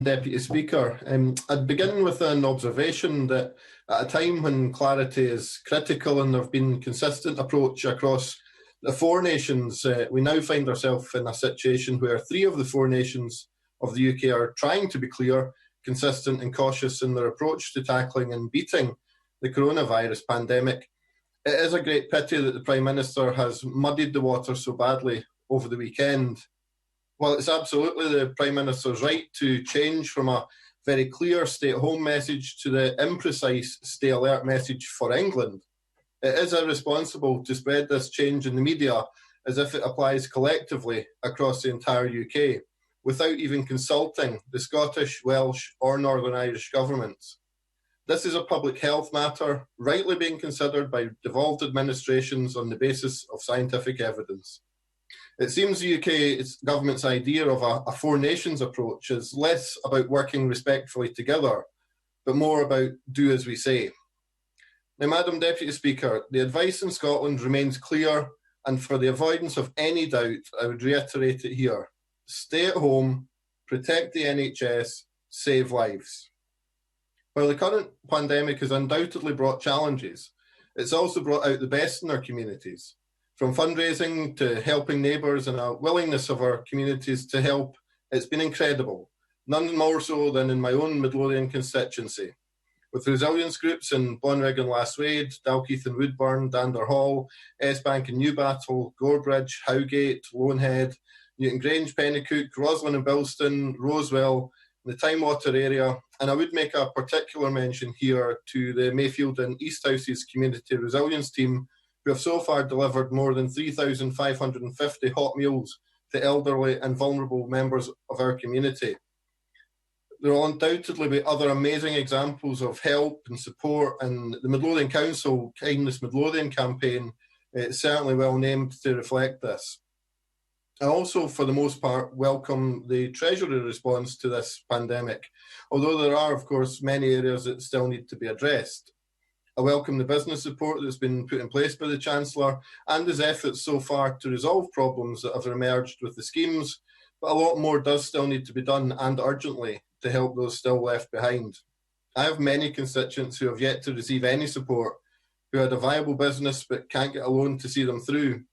Deputy Speaker. I'd begin with an observation that at a time when clarity is critical and there have been consistent approach across the four nations, we now find ourselves in a situation where three of the four nations of the UK are trying to be clear, consistent and cautious in their approach to tackling and beating the coronavirus pandemic. It is a great pity that the Prime Minister has muddied the water so badly over the weekend. While it's absolutely the Prime Minister's right to change from a very clear stay-at-home message to the imprecise stay-alert message for England, it is irresponsible to spread this change in the media as if it applies collectively across the entire UK, without even consulting the Scottish, Welsh or Northern Irish governments. This is a public health matter, rightly being considered by devolved administrations on the basis of scientific evidence. It seems the UK government's idea of a four nations approach is less about working respectfully together, but more about do as we say. Now, Madam Deputy Speaker, the advice in Scotland remains clear, and for the avoidance of any doubt, I would reiterate it here. Stay at home, protect the NHS, save lives. While the current pandemic has undoubtedly brought challenges, it's also brought out the best in our communities. From fundraising to helping neighbours and a willingness of our communities to help, it's been incredible, none more so than in my own Midlothian constituency. With resilience groups in Blanrig and Lasswade, Dalkeith and Woodburn, Dander Hall, Esbank and Newbattle, Gorebridge, Howgate, Lonehead, Newton Grange, Pennycook, Roslin and Bilston, Rosewell, the Tynewater area, and I would make a particular mention here to the Mayfield and East Houses Community Resilience Team, who have so far delivered more than 3,550 hot meals to elderly and vulnerable members of our community. There will undoubtedly be other amazing examples of help and support, and the Midlothian Council Kindness Midlothian campaign is certainly well named to reflect this. I also, for the most part, welcome the Treasury response to this pandemic, although there are, of course, many areas that still need to be addressed. I welcome the business support that's been put in place by the Chancellor and his efforts so far to resolve problems that have emerged with the schemes, but a lot more does still need to be done, and urgently, to help those still left behind. I have many constituents who have yet to receive any support, who had a viable business but can't get a loan to see them through.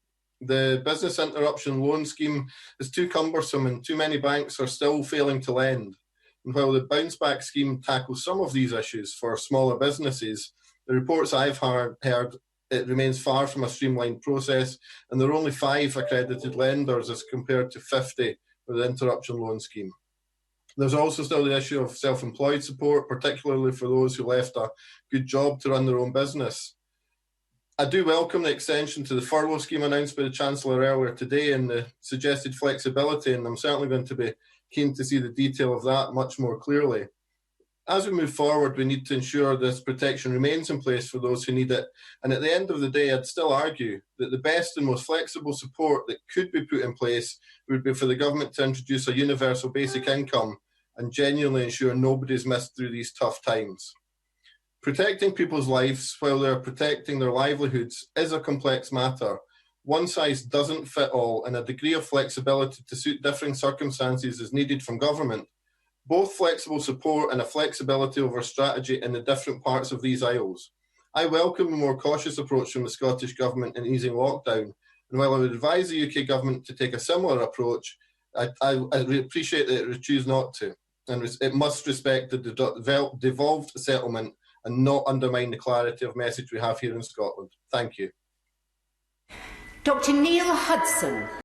The business interruption loan scheme is too cumbersome and too many banks are still failing to lend. And while the bounce back scheme tackles some of these issues for smaller businesses, the reports I've heard, it remains far from a streamlined process, and there are only 5 accredited lenders as compared to 50 for the interruption loan scheme. There's also still the issue of self-employed support, particularly for those who left a good job to run their own business. I do welcome the extension to the furlough scheme announced by the Chancellor earlier today and the suggested flexibility, and I'm certainly going to be keen to see the detail of that much more clearly. As we move forward, we need to ensure this protection remains in place for those who need it, and at the end of the day, I'd still argue that the best and most flexible support that could be put in place would be for the government to introduce a universal basic income and genuinely ensure nobody's missed through these tough times. Protecting people's lives while they're protecting their livelihoods is a complex matter. One size doesn't fit all, and a degree of flexibility to suit differing circumstances is needed from government. Both flexible support and a flexibility over strategy in the different parts of these aisles. I welcome a more cautious approach from the Scottish Government in easing lockdown, and while I would advise the UK Government to take a similar approach, I appreciate that it choose not to, and it must respect the devolved settlement and not undermine the clarity of message we have here in Scotland. Thank you. Dr. Neil Hudson.